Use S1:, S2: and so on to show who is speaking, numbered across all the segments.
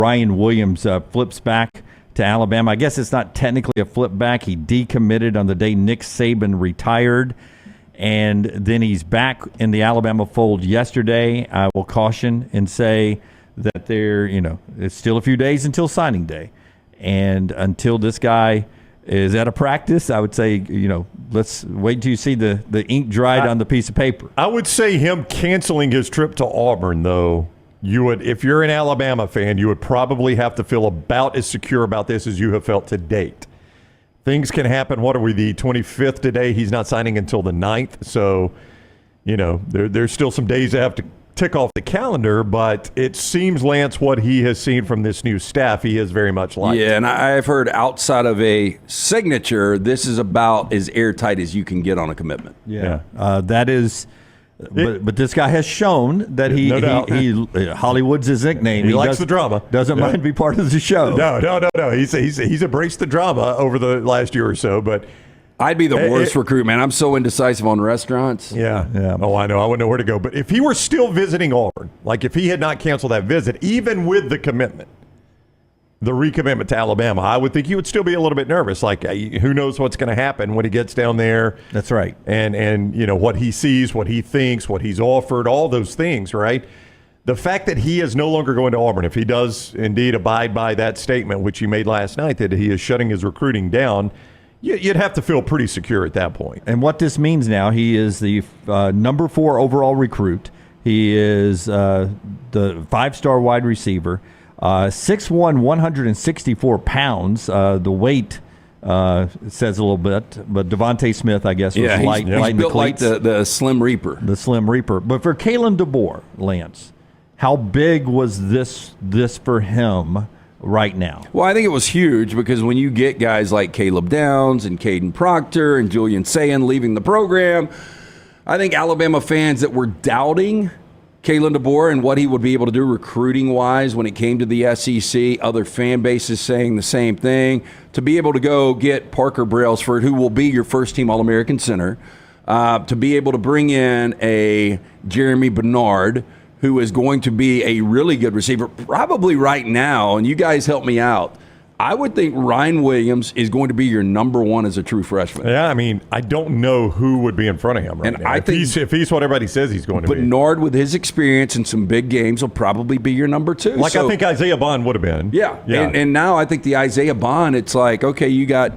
S1: Ryan Williams flips back to Alabama. I guess it's not technically a flip back. He decommitted on the day Nick Saban retired, and then he's back in the Alabama fold yesterday. I will caution and say that it's still a few days until signing day. And until this guy is at a practice, I would say, let's wait until you see the ink dried on the piece of paper.
S2: I would say him canceling his trip to Auburn, though, if you're an Alabama fan, you would probably have to feel about as secure about this as you have felt to date. Things can happen. What are we, the 25th today? He's not signing until the 9th. So, there's still some days that have to tick off the calendar, but it seems, Lance, what he has seen from this new staff, he is very much liked.
S3: Yeah, and I've heard outside of a signature, this is about as airtight as you can get on a commitment.
S1: Yeah. That is... But this guy has shown that he Hollywood's his nickname.
S2: He likes the drama.
S1: Doesn't mind to be part of the show.
S2: No. He's embraced the drama over the last year or so. But
S3: I'd be the worst recruit, man. I'm so indecisive on restaurants.
S2: Yeah. Oh, I know. I wouldn't know where to go. But if he were still visiting Auburn, like if he had not canceled that visit, even with the commitment, the recommitment to Alabama, I would think he would still be a little bit nervous. Like, who knows what's going to happen when he gets down there.
S1: That's right.
S2: And what he sees, what he thinks, what he's offered, all those things, right? The fact that he is no longer going to Auburn, if he does indeed abide by that statement, which he made last night, that he is shutting his recruiting down, you'd have to feel pretty secure at that point.
S1: And what this means now, he is the number 4 overall recruit. He is the 5-star wide receiver. 6'1", 164 pounds. The weight says a little bit, but Devontae Smith, I guess, was light in the
S3: built
S1: cleats.
S3: like the Slim Reaper.
S1: The Slim Reaper. But for Kalen DeBoer, Lance, how big was this for him right now?
S3: Well, I think it was huge because when you get guys like Caleb Downs and Caden Proctor and Julian Sayin leaving the program, I think Alabama fans that were doubting Kalen DeBoer and what he would be able to do recruiting-wise when it came to the SEC, other fan bases saying the same thing, to be able to go get Parker Brailsford, who will be your first-team All-American center, to be able to bring in a Jeremy Bernard, who is going to be a really good receiver, probably right now, and you guys help me out. I would think Ryan Williams is going to be your number 1 as a true freshman.
S2: Yeah, I mean, I don't know who would be in front of him right now. If he's what everybody says he's going to be.
S3: Bernard, with his experience in some big games, will probably be your number 2.
S2: I think Isaiah Bond would have been.
S3: Yeah. And now I think the Isaiah Bond, it's like, okay, you got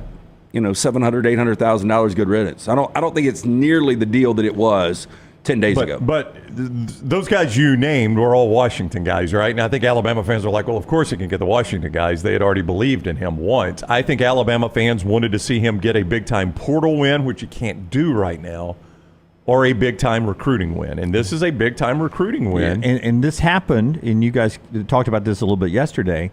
S3: $700,000, $800,000 good riddance. I don't think it's nearly the deal that it was 10 days ago.
S2: But those guys you named were all Washington guys, right? And I think Alabama fans are like, well, of course he can get the Washington guys. They had already believed in him once. I think Alabama fans wanted to see him get a big-time portal win, which you can't do right now, or a big-time recruiting win. And this is a big-time recruiting win.
S1: Yeah, and this happened, and you guys talked about this a little bit yesterday,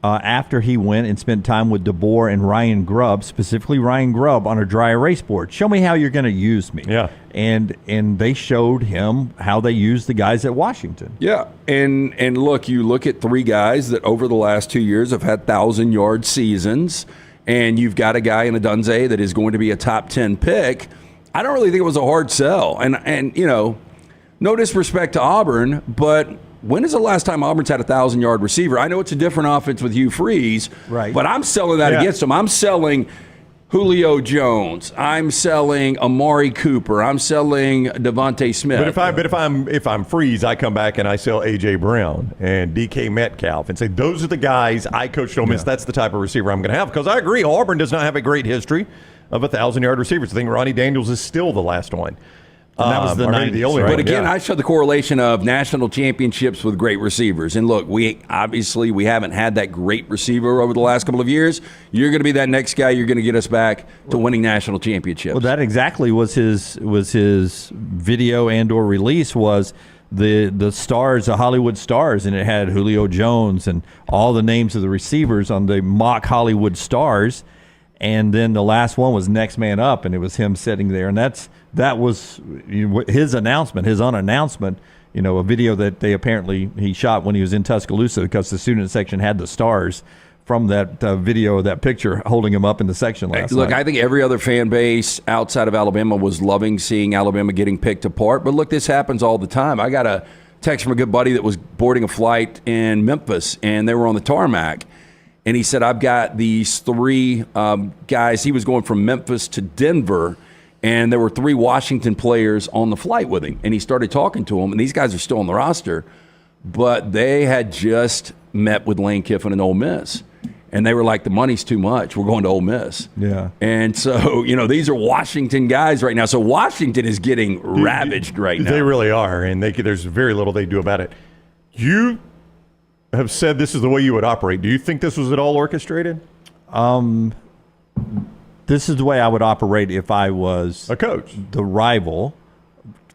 S1: after he went and spent time with DeBoer and Ryan Grubb, specifically Ryan Grubb, on a dry erase board. Show me how you're going to use me.
S2: Yeah.
S1: And they showed him how they used the guys at Washington.
S3: Yeah, and look, you look at 3 guys that over the last 2 years have had 1,000-yard seasons, and you've got a guy in Adunze that is going to be a top 10 pick. I don't really think it was a hard sell. And no disrespect to Auburn, but when is the last time Auburn's had a 1,000-yard receiver? I know it's a different offense with Hugh Freeze,
S1: right?
S3: But I'm selling that against them. I'm selling Julio Jones. I'm selling Amari Cooper. I'm selling Devontae Smith.
S2: But if I'm Freeze, I come back and I sell A.J. Brown and DK Metcalf and say those are the guys I coached Ole Miss. That's the type of receiver I'm going to have, because I agree Auburn does not have a great history of 1,000-yard receivers. I think Ronnie Daniels is still the last one.
S1: And that was the 90s,
S2: the only
S1: right?
S3: But again, I showed the correlation of national championships with great receivers. And look, we haven't had that great receiver over the last couple of years. You're going to be that next guy. You're going to get us back to winning national championships.
S1: Well, that exactly was his video and/or release was the stars, the Hollywood stars, and it had Julio Jones and all the names of the receivers on the mock Hollywood stars. And then the last one was Next Man Up, and it was him sitting there. And that was his announcement, his unannouncement, a video that he shot when he was in Tuscaloosa, because the student section had the stars from that video, that picture, holding him up in the section last night.
S3: Look, I think every other fan base outside of Alabama was loving seeing Alabama getting picked apart. But look, this happens all the time. I got a text from a good buddy that was boarding a flight in Memphis, and they were on the tarmac. And he said, I've got these 3 guys. He was going from Memphis to Denver, and there were 3 Washington players on the flight with him. And he started talking to them, and these guys are still on the roster, but they had just met with Lane Kiffin and Ole Miss. And they were like, the money's too much. We're going to Ole Miss.
S1: Yeah.
S3: And so, these are Washington guys right now. So Washington is getting ravaged right now.
S2: They really are, and there's very little they do about it. You have said this is the way you would operate. Do you think this was at all orchestrated?
S1: This is the way I would operate if I was
S2: A coach.
S1: the rival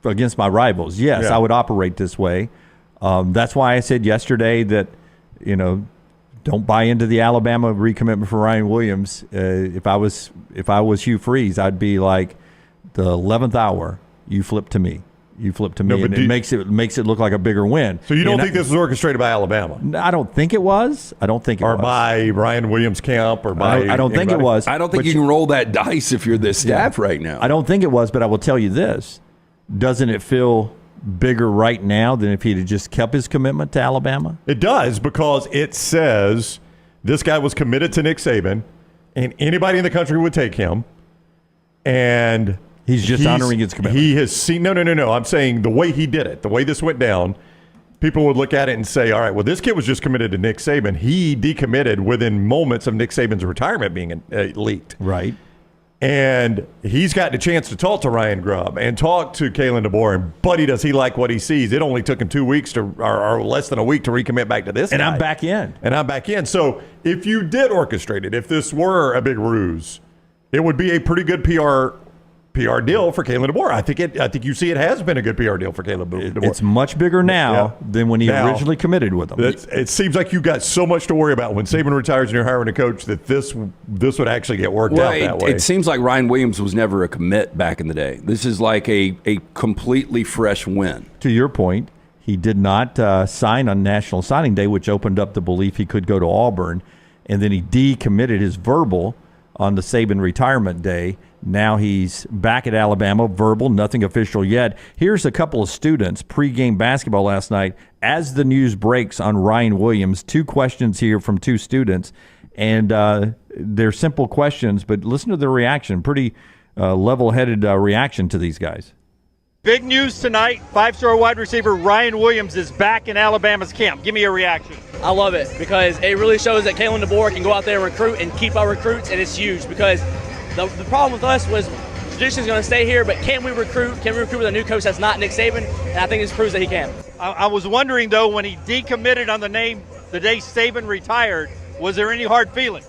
S1: against my rivals. Yes,
S2: Yeah.
S1: I would operate this way. That's why I said yesterday that, don't buy into the Alabama recommitment for Ryan Williams. If I was Hugh Freeze, I'd be like, the 11th hour, you flip to me. You flip to me,
S2: No,
S1: and it makes it look like a bigger win.
S2: So you don't think this was orchestrated by Alabama?
S1: I don't think it was. I don't think it
S2: Or
S1: was.
S2: by Ryan Williams' camp? Or by
S1: I don't think it
S2: anybody?
S1: was.
S3: I don't think
S1: But
S3: you can roll that dice if you're this staff right now.
S1: I don't think it was, but I will tell you this. Doesn't it feel bigger right now than if he'd have just kept his commitment to Alabama?
S2: It does, because it says this guy was committed to Nick Saban, and anybody in the country would take him. And
S1: He's just honoring his commitment.
S2: He has seen no. I'm saying the way he did it, the way this went down, people would look at it and say, all right, well, this kid was just committed to Nick Saban. He decommitted within moments of Nick Saban's retirement being leaked.
S1: Right.
S2: And he's gotten a chance to talk to Ryan Grubb and talk to Kalen DeBoer, and buddy, does he like what he sees. It only took him 2 weeks or less than a week to recommit back to this
S1: And
S2: guy.
S1: I'm back in.
S2: And I'm back in. So if you did orchestrate it, if this were a big ruse, it would be a pretty good PR deal for Kalen DeBoer. I think you see it has been a good PR deal for Kalen DeBoer.
S1: It's much bigger now than when he originally committed with them.
S2: It seems like you got so much to worry about when Saban retires and you're hiring a coach that this would actually get worked out that way.
S3: It seems like Ryan Williams was never a commit back in the day. This is like a completely fresh win.
S1: To your point, he did not sign on National Signing Day, which opened up the belief he could go to Auburn, and then he decommitted his verbal on the Saban retirement day. Now he's back at Alabama, verbal, nothing official yet. Here's a couple of students pregame basketball last night as the news breaks on Ryan Williams. 2 questions here from 2 students, and they're simple questions, but listen to their reaction. Pretty level-headed reaction to these guys.
S4: Big news tonight. 5-star wide receiver Ryan Williams is back in Alabama's camp. Give me a reaction.
S5: I love it because it really shows that Kalen DeBoer can go out there and recruit and keep our recruits, and it's huge because the problem with us was tradition is going to stay here, but can we recruit? Can we recruit with a new coach that's not Nick Saban? And I think this proves that he can.
S4: I was wondering, though, when he decommitted on the day Saban retired, was there any hard feelings?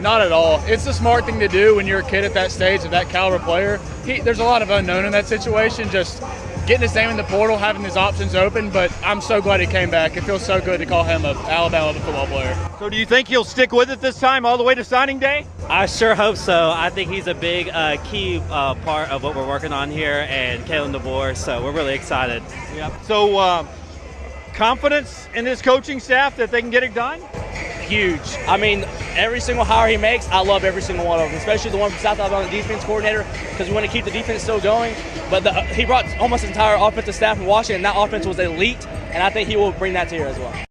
S6: Not at all. It's the smart thing to do when you're a kid at that stage of that caliber player. There's a lot of unknown in that situation, just getting his name in the portal, having his options open, but I'm so glad he came back. It feels so good to call him an Alabama football player.
S4: So do you think he'll stick with it this time all the way to signing day?
S7: I sure hope so. I think he's a big key part of what we're working on here, and Kalen DeBoer, so we're really excited.
S4: So confidence in this coaching staff that they can get it done?
S5: Huge. I mean, every single hire he makes, I love every single one of them, especially the one from South Alabama, the defense coordinator, because we want to keep the defense still going. But he brought almost his entire offensive staff from Washington, and that offense was elite, and I think he will bring that to here as well.